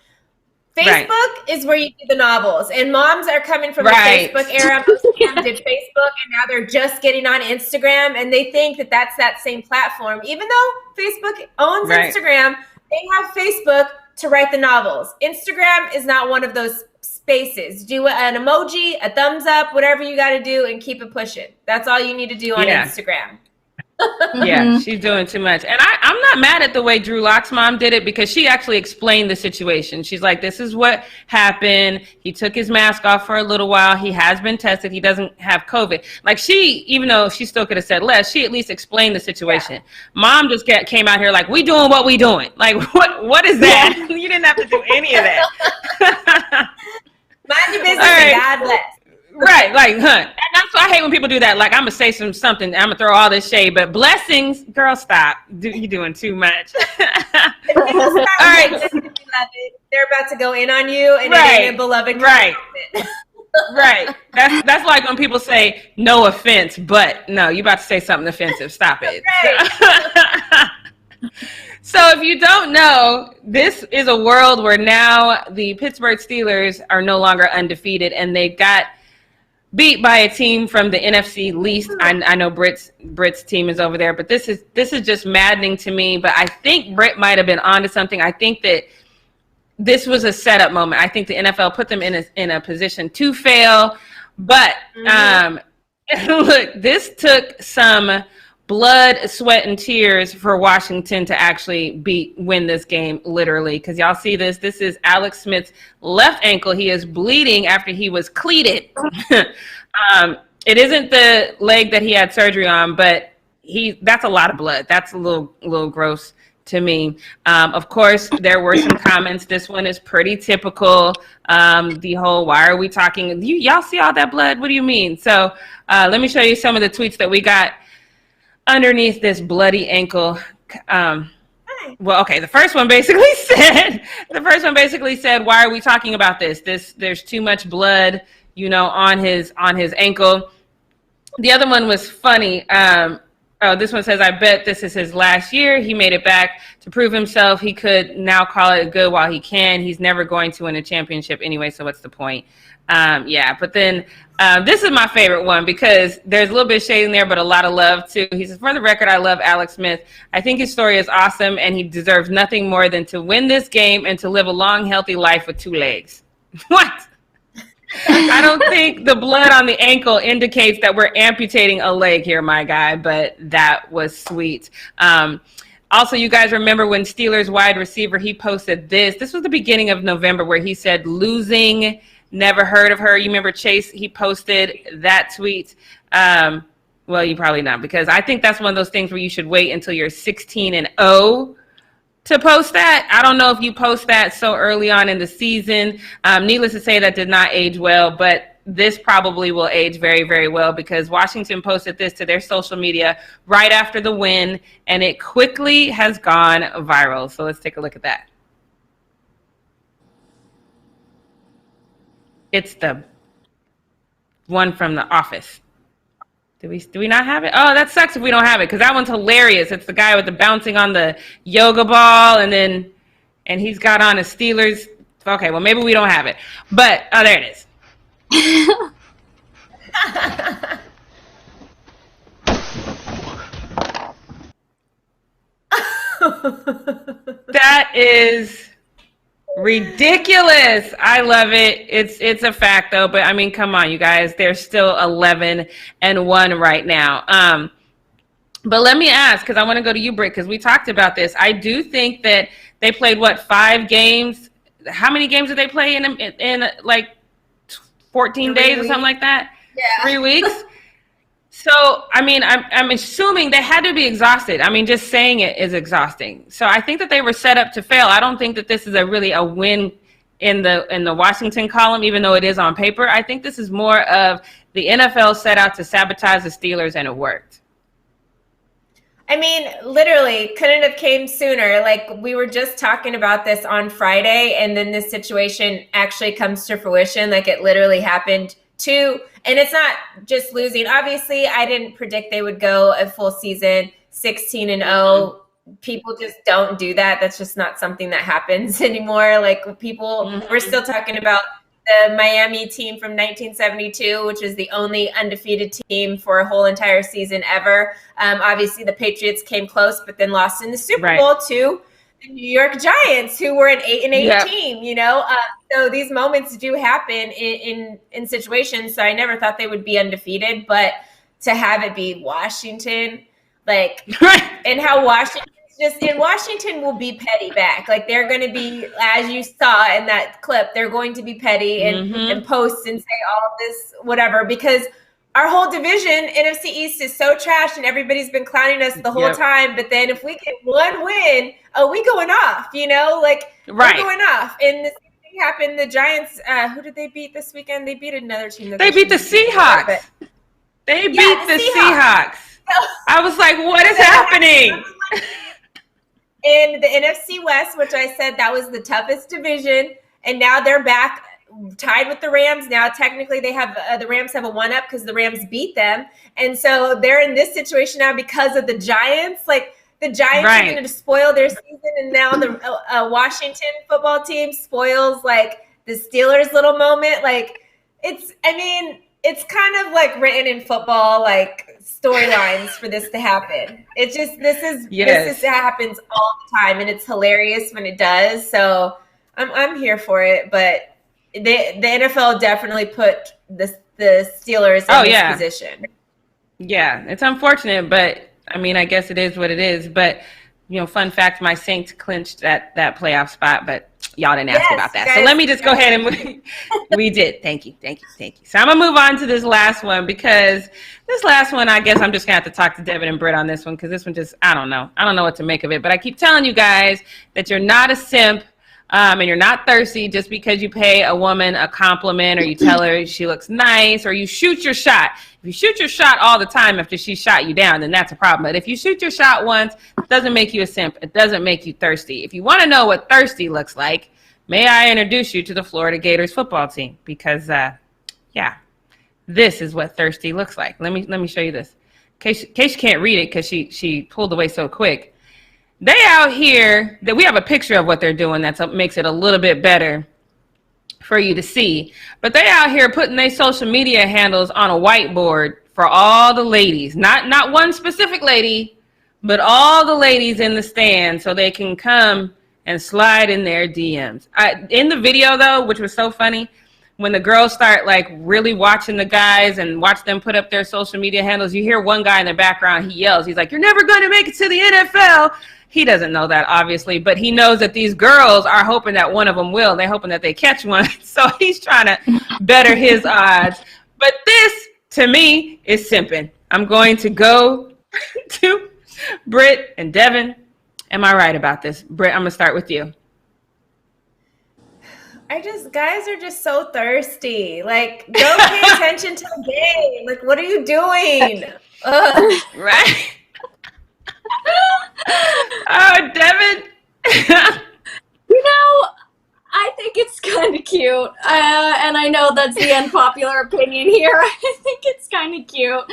Facebook is where you do the novels, and moms are coming from the Facebook era. Most of them did Facebook, and now they're just getting on Instagram, and they think that that's that same platform. Even though Facebook owns Instagram, they have Facebook to write the novels. Instagram is not one of those spaces. Do an emoji, a thumbs up, whatever you got to do, and keep it pushing. That's all you need to do on Instagram. Yeah, she's doing too much. And I'm not mad at the way Drew Lock's mom did it, because she actually explained the situation. She's like, this is what happened. He took his mask off for a little while. He has been tested. He doesn't have COVID. Like, she, even though she still could have said less, she at least explained the situation. Mom just came out here like, we doing what we doing. Like, what is that? You didn't have to do any of that. Mind your business and God bless. Right, like, and that's why I hate when people do that. Like, I'm gonna say something, I'm gonna throw all this shade, but blessings, girl, stop. You're doing too much. All right, they're about to go in on you, and it ain't a beloved. Right. That's like when people say no offense, but no, you about to say something offensive. Stop it. So if you don't know, this is a world where now the Pittsburgh Steelers are no longer undefeated, and they got beat by a team from the NFC least. I know Britt's team is over there, but this is just maddening to me. But I think Britt might have been onto something. I think that this was a setup moment. I think the NFL put them in a position to fail. But look, this took some blood, sweat, and tears for Washington to actually win this game, literally. Because y'all see this. This is Alex Smith's left ankle. He is bleeding after he was cleated. It isn't the leg that he had surgery on, but that's a lot of blood. That's a little gross to me. Of course, there were some comments. This one is pretty typical. The whole, why are we talking? Y'all see all that blood? What do you mean? So let me show you some of the tweets that we got underneath this bloody ankle. Well, okay, the first one basically said, why are we talking about this? There's too much blood, on his ankle. The other one was funny. This one says, I bet this is his last year. He made it back to prove himself. He could now call it good while he can. He's never going to win a championship anyway, so what's the point? But then this is my favorite one, because there's a little bit of shade in there, but a lot of love too. He says, for the record, I love Alex Smith. I think his story is awesome, and he deserves nothing more than to win this game and to live a long, healthy life with 2 legs. What? I don't think the blood on the ankle indicates that we're amputating a leg here, my guy, but that was sweet. Also, you guys remember when Steelers wide receiver, he posted this. This was the beginning of November, where he said, losing, never heard of her. You remember Chase? He posted that tweet. Well, you probably not, because I think that's one of those things where you should wait until you're 16-0 to post that. I don't know if you post that so early on in the season. Needless to say, that did not age well, but this probably will age very, very well, because Washington posted this to their social media right after the win, and it quickly has gone viral. So let's take a look at that. It's the one from The Office. Do we not have it? Oh, that sucks if we don't have it, because that one's hilarious. It's the guy with the bouncing on the yoga ball, and he's got on a Steelers. Okay, well, maybe we don't have it. But, oh, there it is. That is ridiculous. I love it. It's a fact though, but I mean, come on, you guys. They're still 11-1 right now. But let me ask, because I want to go to you, Britt, because we talked about this. I do think that they played 5 games. How many games did they play in like 14 days or something like that? Yeah. 3 weeks. So, I mean, I'm assuming they had to be exhausted. I mean, just saying it is exhausting. So I think that they were set up to fail. I don't think that this is a win in the Washington column, even though it is on paper. I think this is more of the NFL set out to sabotage the Steelers, and it worked. I mean, literally, couldn't have came sooner. Like, we were just talking about this on Friday, and then this situation actually comes to fruition. Like, it literally happened too. And it's not just losing. Obviously, I didn't predict they would go a full season 16-0. People just don't do that. That's just not something that happens anymore. Like, people, we're still talking about the Miami team from 1972, which is the only undefeated team for a whole entire season ever. Obviously, the Patriots came close, but then lost in the Super Bowl to the New York Giants, who were an 8-8 team. You know, so these moments do happen in situations. So I never thought they would be undefeated, but to have it be Washington, like, and how Washington. Just in Washington will be petty back. Like, they're going to be, as you saw in that clip, they're going to be petty and post and say all this, whatever, because our whole division, NFC East, is so trash and everybody's been clowning us the whole time. But then if we get one win, we going off, you know, like we're going off. And the same thing happened. The Giants, who did they beat this weekend? They beat another team. They beat the Seahawks. They beat the Seahawks. I was like, what is happening? In the NFC West, which I said that was the toughest division, and now they're back tied with the Rams. Now technically they have the Rams have a 1-up because the Rams beat them, and so they're in this situation now because of the Giants. Like, the Giants are going to spoil their season, and now the Washington football team spoils like the Steelers' little moment. Like, it's kind of like written in football, like storylines for this to happen. It's just this happens all the time, and it's hilarious when it does. So I'm here for it, but the NFL definitely put the Steelers in this position. Yeah, it's unfortunate, but I mean, I guess it is what it is. But you know, fun fact: my Saints clinched that playoff spot, but y'all didn't ask about that. So let me just go ahead and we did. Thank you. So I'm gonna move on to this last one, because this last one, I guess I'm just gonna have to talk to Devin and Britt on this one, because this one just, I don't know what to make of it. But I keep telling you guys that you're not a simp, and you're not thirsty just because you pay a woman a compliment, or you tell her she looks nice, or you shoot your shot. If you shoot your shot all the time after she shot you down, then that's a problem. But if you shoot your shot once, it doesn't make you a simp. It doesn't make you thirsty. If you want to know what thirsty looks like, may I introduce you to the Florida Gators football team? Because, this is what thirsty looks like. Let me show you this. In case you can't read it, because she pulled away so quick. They out here, that we have a picture of what they're doing that makes it a little bit better for you to see. But they out here putting their social media handles on a whiteboard for all the ladies. Not one specific lady, but all the ladies in the stand, so they can come and slide in their DMs. In the video, though, which was so funny, when the girls start like really watching the guys and watch them put up their social media handles, you hear one guy in the background, he yells, he's like, "You're never going to make it to the NFL." He doesn't know that, obviously, but he knows that these girls are hoping that one of them will. They're hoping that they catch one. So he's trying to better his odds. But this, to me, is simping. I'm going to go to Britt and Devin. Am I right about this? Britt, I'm going to start with you. Guys are just so thirsty. Like, don't pay attention to the game. Like, what are you doing? Right? Oh, Devin. You know, I think it's kind of cute. And I know that's the unpopular opinion here. I think it's kind of cute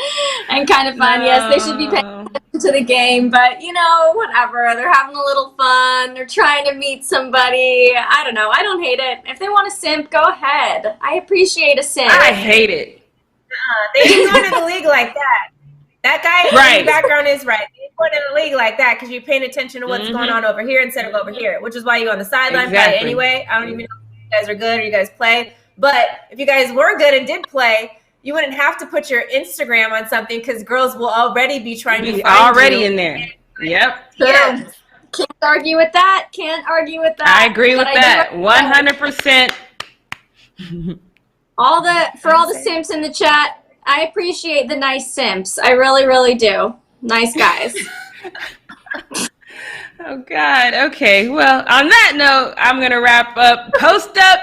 and kind of fun. No. Yes, they should be paying attention to the game, but you know, whatever. They're having a little fun. They're trying to meet somebody. I don't know. I don't hate it. If they want to simp, go ahead. I appreciate a simp. I hate it. They didn't go to the league like that. That guy in the baguard is right. You put in a league like that because you're paying attention to what's going on over here instead of over here, which is why you're on the sideline play anyway. I don't even know if you guys are good or you guys play. But if you guys were good and did play, you wouldn't have to put your Instagram on something because girls will already be trying to find you. In there. Yep. Yes. Can't argue with that. I agree with that. 100%. All the simps in the chat, I appreciate the nice simps. I really, really do. Nice guys. Oh, God. Okay. Well, on that note, I'm going to wrap up Post Up.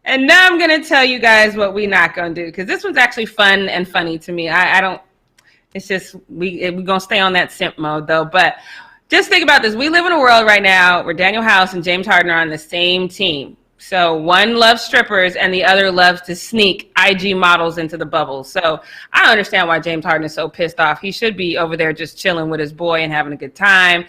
And now I'm going to tell you guys what we not going to do. Because this one's actually fun and funny to me. I don't, it's just, we're going to stay on that simp mode, though. But just think about this. We live in a world right now where Daniel House and James Harden are on the same team. So one loves strippers and the other loves to sneak IG models into the bubble. So I don't understand why James Harden is so pissed off. He should be over there just chilling with his boy and having a good time.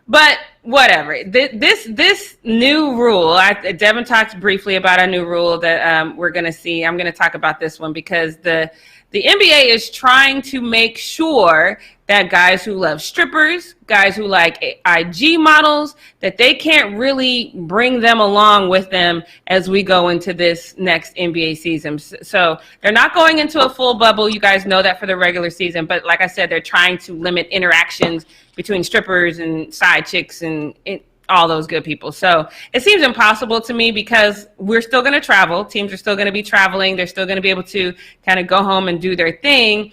But whatever. This new rule, Devin talked briefly about a new rule that we're going to see. I'm going to talk about this one because the NBA is trying to make sure that guys who love strippers, guys who like IG models, that they can't really bring them along with them as we go into this next NBA season. So they're not going into a full bubble. You guys know that for the regular season. But like I said, they're trying to limit interactions between strippers and side chicks and all those good people. So it seems impossible to me because we're still going to travel. Teams are still going to be traveling. They're still going to be able to kind of go home and do their thing.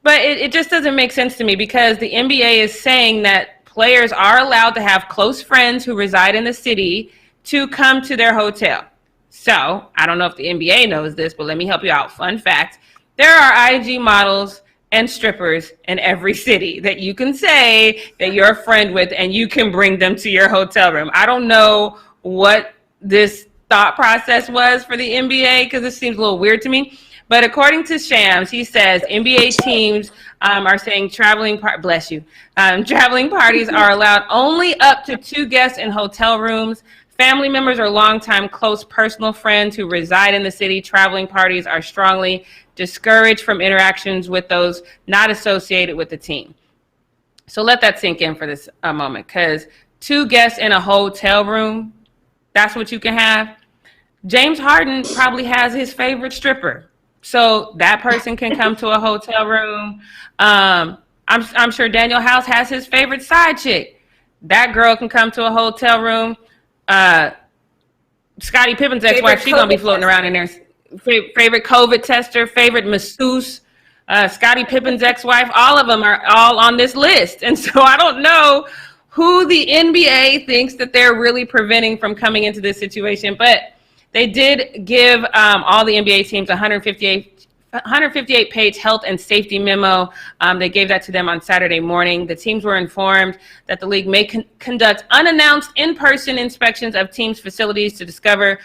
But it just doesn't make sense to me because the NBA is saying that players are allowed to have close friends who reside in the city to come to their hotel. So I don't know if the NBA knows this, but let me help you out. Fun fact, there are IG models and strippers in every city that you can say that you're a friend with and you can bring them to your hotel room. I don't know what this thought process was for the NBA because this seems a little weird to me. But according to Shams, he says NBA teams are saying traveling parties are allowed only up to 2 guests in hotel rooms. Family members or longtime close personal friends who reside in the city. Traveling parties are strongly discouraged from interactions with those not associated with the team. So let that sink in for this a moment, because 2 guests in a hotel room, that's what you can have. James Harden probably has his favorite stripper. So that person can come to a hotel room. I'm sure Daniel House has his favorite side chick. That girl can come to a hotel room. Scottie Pippen's ex-wife, she's going to be floating around in there. Favorite COVID tester, favorite masseuse, Scottie Pippen's ex-wife, all of them are all on this list. And so I don't know who the NBA thinks that they're really preventing from coming into this situation, but they did give all the NBA teams 158-page health and safety memo. They gave that to them on Saturday morning. The teams were informed that the league may conduct unannounced in-person inspections of teams' facilities to discover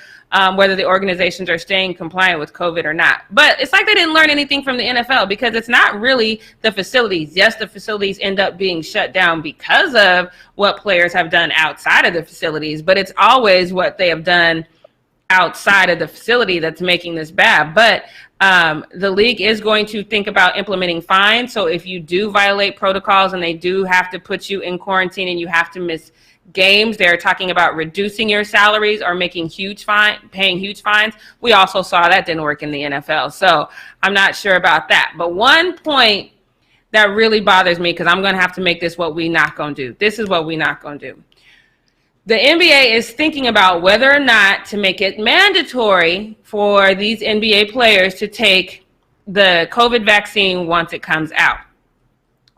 whether the organizations are staying compliant with COVID or not. But it's like they didn't learn anything from the NFL because it's not really the facilities. Yes, the facilities end up being shut down because of what players have done outside of the facilities, but it's always what they have done outside of the facility that's making this bad. But the league is going to think about implementing fines. So if you do violate protocols and they do have to put you in quarantine and you have to miss games, they're talking about reducing your salaries or paying huge fines. We also saw that didn't work in the NFL. So I'm not sure about that. But one point that really bothers me, because I'm going to have to make this what we not going to do. This is what we not going to do. The NBA is thinking about whether or not to make it mandatory for these NBA players to take the COVID vaccine once it comes out.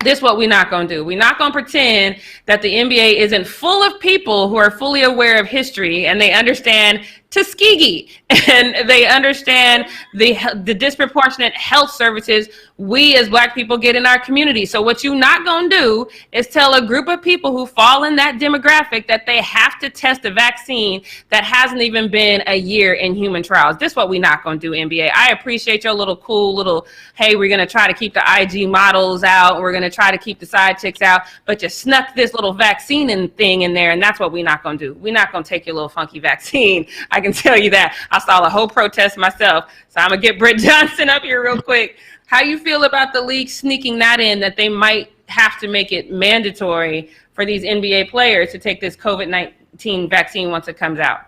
This is what we're not going to do. We're not going to pretend that the NBA isn't full of people who are fully aware of history and they understand Tuskegee and they understand the disproportionate health services we as Black people get in our community. So what you're not going to do is tell a group of people who fall in that demographic that they have to test a vaccine that hasn't even been a year in human trials. This is what we're not going to do, NBA. I appreciate your little, hey, we're going to try to keep the IG models out. We're going to try to keep the side chicks out. But you snuck this little vaccine thing in there, and that's what we're not going to do. We're not going to take your little funky vaccine. I can tell you that. I saw a whole protest myself. So I'm going to get Britt Johnson up here real quick. How you feel about the league sneaking that in, that they might have to make it mandatory for these NBA players to take this COVID-19 vaccine once it comes out?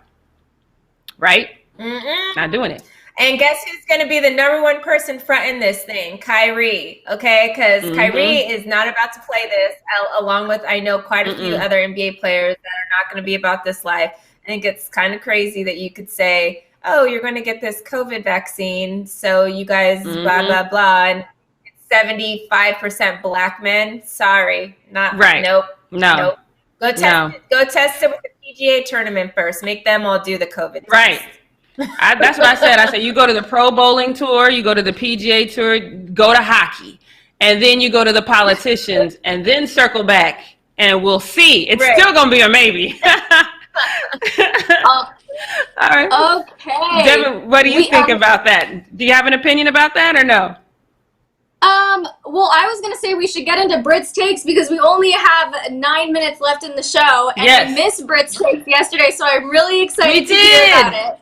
Right? Not doing it. And guess who's going to be the number 1 person fronting this thing? Kyrie, okay? Because Kyrie is not about to play this, along with, I know, quite a few other NBA players that are not going to be about this life. I think it's kind of crazy that you could say, oh, you're going to get this COVID vaccine, so you guys blah, blah, blah. And it's 75% Black men. Sorry. Not right. Nope. No. Nope. Go test it. Go test it with the PGA tournament first. Make them all do the COVID test. Right. That's what I said. I said, you go to the Pro Bowling Tour, you go to the PGA Tour, go to hockey, and then you go to the politicians, and then circle back, and we'll see. It's still going to be a maybe. All right. Okay. Devin, what do you think about that? Do you have an opinion about that or no? Well, I was going to say we should get into Britt's takes because we only have 9 minutes left in the show, and I missed Britt's takes yesterday, so I'm really excited to hear about it.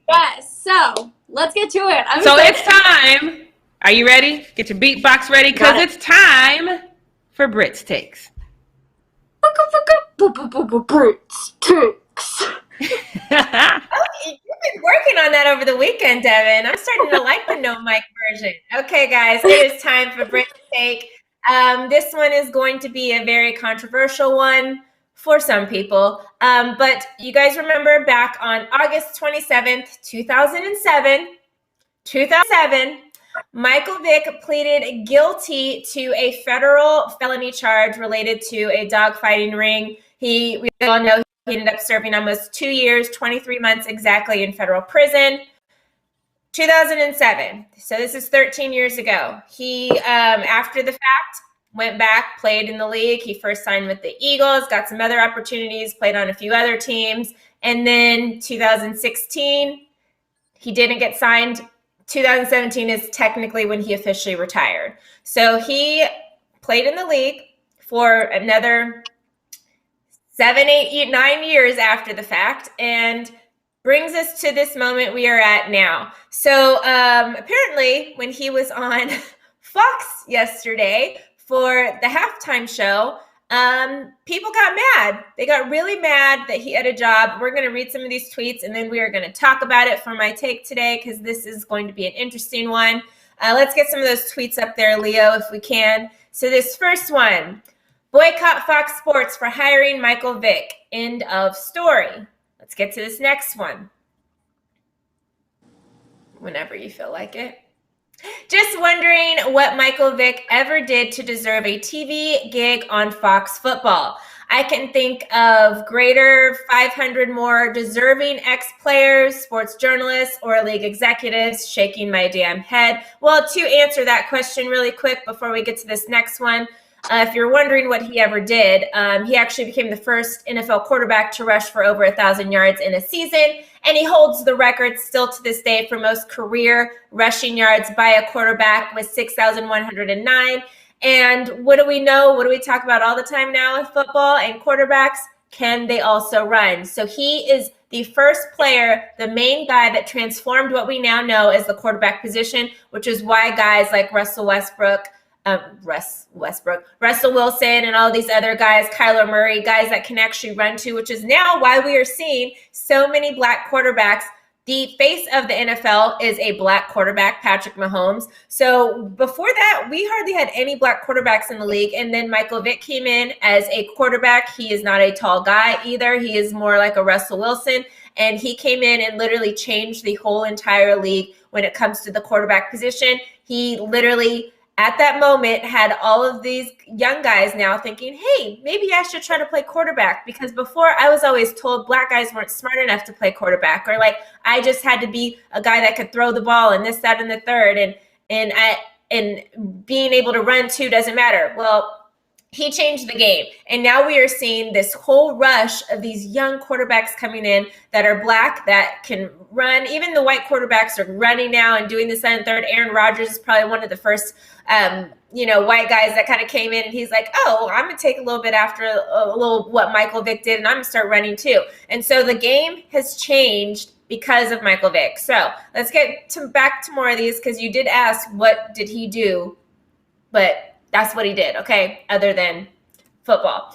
Yes, so let's get to it. It's time. Are you ready? Get your beatbox ready because it's time for Britt's takes. Britt's takes. You've been working on that over the weekend, Devin. I'm starting to like the no mic version. Okay, guys, it is time for Britt's take. This one is going to be a very controversial one for some people. But you guys remember back on August 27th, 2007, Michael Vick pleaded guilty to a federal felony charge related to a dogfighting ring. We all know he ended up serving almost 2 years, 23 months exactly in federal prison. 2007. So this is 13 years ago. He, after the fact, went back, played in the league. He first signed with the Eagles, got some other opportunities, played on a few other teams. And then 2016, he didn't get signed. 2017 is technically when he officially retired. So he played in the league for another 7, 8, 9 years after the fact, and brings us to this moment we are at now. So apparently when he was on Fox yesterday for the halftime show, people got mad. They got really mad that he had a job. We're going to read some of these tweets, and then we are going to talk about it for my take today because this is going to be an interesting one. Let's get some of those tweets up there, Leo, if we can. So this first one, boycott Fox Sports for hiring Michael Vick. End of story. Let's get to this next one. Whenever you feel like it. Just wondering what Michael Vick ever did to deserve a TV gig on Fox Football. I can think of greater 500 more deserving ex-players, sports journalists, or league executives shaking my damn head. Well, to answer that question really quick before we get to this next one, if you're wondering what he ever did, he actually became the first NFL quarterback to rush for over 1,000 yards in a season, and he holds the record still to this day for most career rushing yards by a quarterback with 6,109. And what do we know? What do we talk about all the time now with football and quarterbacks? Can they also run? So he is the first player, the main guy that transformed what we now know as the quarterback position, which is why guys like Russell Wilson and all these other guys, Kyler Murray, guys that can actually run too, which is now why we are seeing so many black quarterbacks. The face of the NFL is a black quarterback, Patrick Mahomes. So before that, we hardly had any black quarterbacks in the league. And then Michael Vick came in as a quarterback. He is not a tall guy either. He is more like a Russell Wilson. And he came in and literally changed the whole entire league when it comes to the quarterback position. He literally, at that moment, had all of these young guys now thinking, hey, maybe I should try to play quarterback, because before I was always told black guys weren't smart enough to play quarterback, or like I just had to be a guy that could throw the ball and this, that, and the third, and being able to run too doesn't matter. Well, he changed the game. And now we are seeing this whole rush of these young quarterbacks coming in that are black, that can run. Even the white quarterbacks are running now and doing this and third. Aaron Rodgers is probably one of the first, white guys that kind of came in, and he's like, oh, I'm going to take a little bit after a little what Michael Vick did, and I'm going to start running too. And so the game has changed because of Michael Vick. So let's get back to more of these, because you did ask, what did he do? But that's what he did, okay, other than football.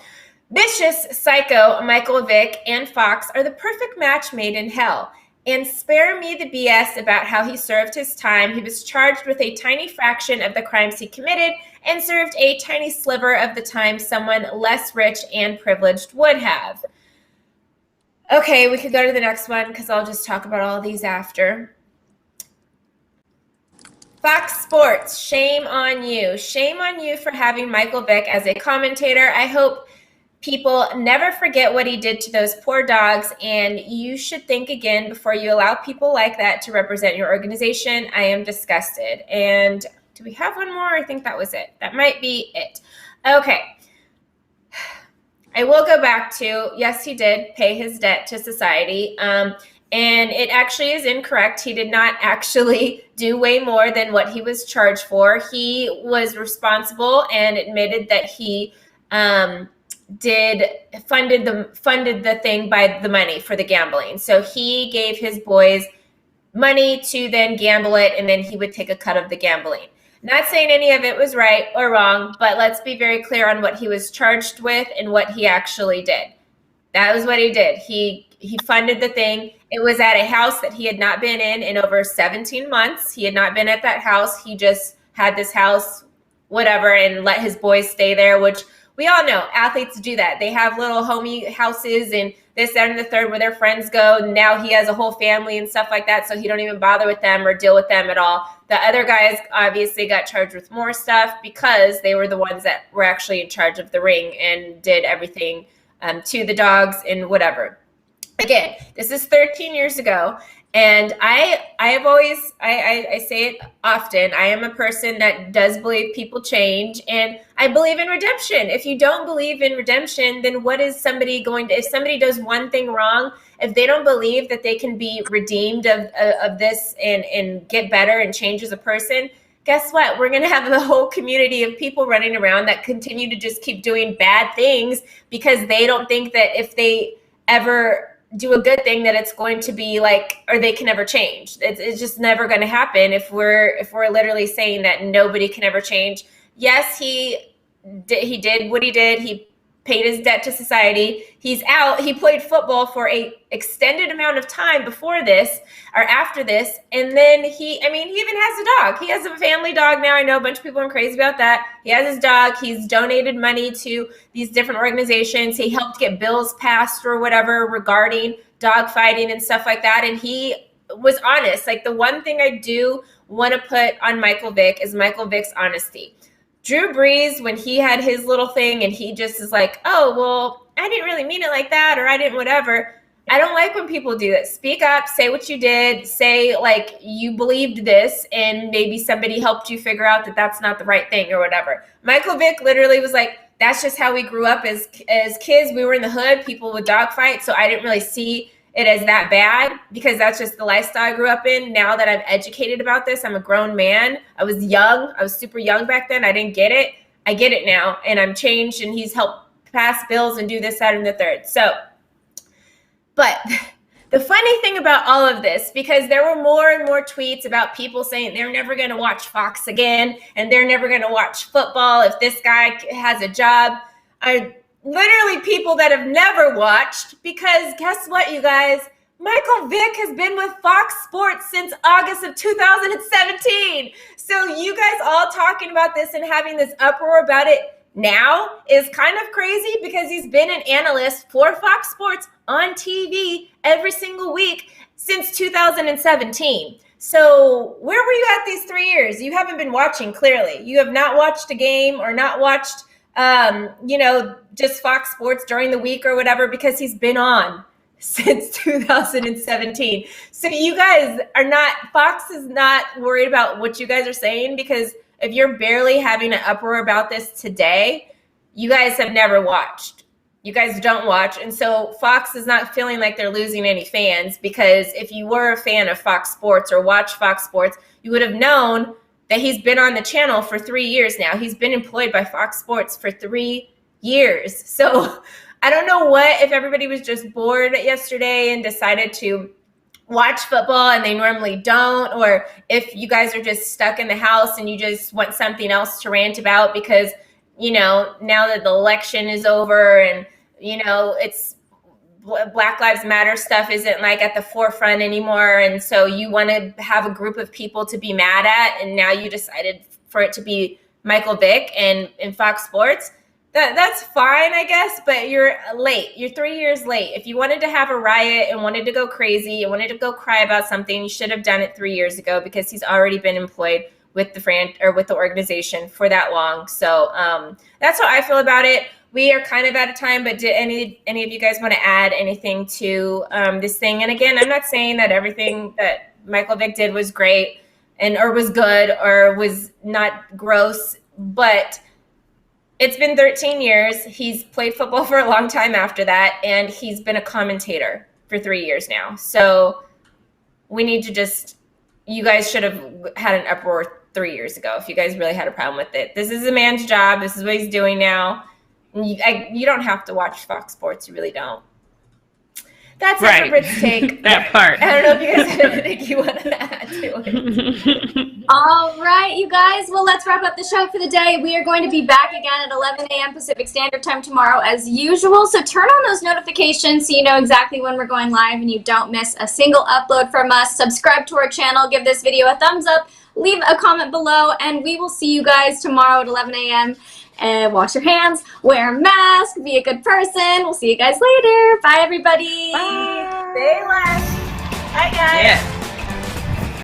Vicious psycho Michael Vick and Fox are the perfect match made in hell. And spare me the BS about how he served his time. He was charged with a tiny fraction of the crimes he committed and served a tiny sliver of the time someone less rich and privileged would have. Okay, we could go to the next one because I'll just talk about all these after. Fox Sports, shame on you. Shame on you for having Michael Vick as a commentator. I hope people never forget what he did to those poor dogs, and you should think again before you allow people like that to represent your organization. I am disgusted. And do we have one more? I think that was it. That might be it. Okay. I will go back to, yes, he did pay his debt to society. And it actually is incorrect. He did not actually do way more than what he was charged for. He was responsible and admitted that he funded the thing by the money for the gambling. So he gave his boys money to then gamble it, and then he would take a cut of the gambling. Not saying any of it was right or wrong, but let's be very clear on what he was charged with and what he actually did. That was what he did. He funded the thing. It was at a house that he had not been in over 17 months. He had not been at that house. He just had this house, whatever, and let his boys stay there, which we all know athletes do that. They have little homie houses and this, that, and the third where their friends go. Now he has a whole family and stuff like that, so he don't even bother with them or deal with them at all. The other guys obviously got charged with more stuff because they were the ones that were actually in charge of the ring and did everything to the dogs and whatever. Again, this is 13 years ago. And I have always, I say it often, I am a person that does believe people change, and I believe in redemption. If you don't believe in redemption, then what is somebody going to, if somebody does one thing wrong, if they don't believe that they can be redeemed of this and get better and change as a person, guess what? We're going to have a whole community of people running around that continue to just keep doing bad things because they don't think that if they ever do a good thing that it's going to be like, or they can never change. It's just never going to happen if we're literally saying that nobody can ever change. Yes, he did what he did. He paid his debt to society. He's out. He played football for a extended amount of time before this or after this. And then he even has a dog. He has a family dog now. I know a bunch of people are crazy about that. He has his dog. He's donated money to these different organizations. He helped get bills passed or whatever regarding dog fighting and stuff like that. And he was honest. Like, the one thing I do want to put on Michael Vick is Michael Vick's honesty. Drew Brees, when he had his little thing and he just is like, oh, well, I didn't really mean it like that, or I didn't whatever. I don't like when people do that. Speak up, say what you did, say like you believed this and maybe somebody helped you figure out that that's not the right thing or whatever. Michael Vick literally was like, that's just how we grew up as kids. We were in the hood, people would dogfight, so I didn't really see it as that bad because that's just the lifestyle I grew up in. Now that I'm educated about this, I'm a grown man. I was young. I was super young back then. I didn't get it. I get it now, and I'm changed, and he's helped pass bills and do this, that, and the third. So, but the funny thing about all of this, because there were more and more tweets about people saying they're never going to watch Fox again, and they're never going to watch football if this guy has a job. Literally people that have never watched, because guess what, you guys? Michael Vick has been with Fox Sports since August of 2017. So you guys all talking about this and having this uproar about it now is kind of crazy because he's been an analyst for Fox Sports on TV every single week since 2017. So where were you at these 3 years? You haven't been watching, clearly. You have not watched a game or not watched just Fox Sports during the week or whatever, because he's been on since 2017. So you guys Fox is not worried about what you guys are saying, because if you're barely having an uproar about this today, you guys have never watched. You guys don't watch. And so Fox is not feeling like they're losing any fans, because if you were a fan of Fox Sports or watch Fox Sports, you would have known that he's been on the channel for 3 years now. He's been employed by Fox Sports for 3 years. So I don't know if everybody was just bored yesterday and decided to watch football and they normally don't, or if you guys are just stuck in the house and you just want something else to rant about because, now that the election is over and, it's Black Lives Matter stuff isn't like at the forefront anymore. And so you want to have a group of people to be mad at. And now you decided for it to be Michael Vick and Fox Sports. That's fine, I guess, but you're late. You're 3 years late. If you wanted to have a riot and wanted to go crazy and wanted to go cry about something, you should have done it 3 years ago, because he's already been employed with the organization for that long. So that's how I feel about it. we are kind of out of time, but did any of you guys want to add anything to this thing? And again, I'm not saying that everything that Michael Vick did was great or was good or was not gross, but it's been 13 years. He's played football for a long time after that, and he's been a commentator for 3 years now. So we need to you guys should have had an uproar 3 years ago if you guys really had a problem with it. This is a man's job. This is what he's doing now. You don't have to watch Fox Sports. You really don't. That's it for Britt's take. That part. I don't know if you guys have anything you want to add to it. All right, you guys. Well, let's wrap up the show for the day. We are going to be back again at 11 a.m. Pacific Standard Time tomorrow as usual. So turn on those notifications so you know exactly when we're going live and you don't miss a single upload from us. Subscribe to our channel. Give this video a thumbs up. Leave a comment below. And we will see you guys tomorrow at 11 a.m. And wash your hands, wear a mask, be a good person. We'll see you guys later. Bye, everybody. Bye. Stay blessed. Bye, guys. Yeah.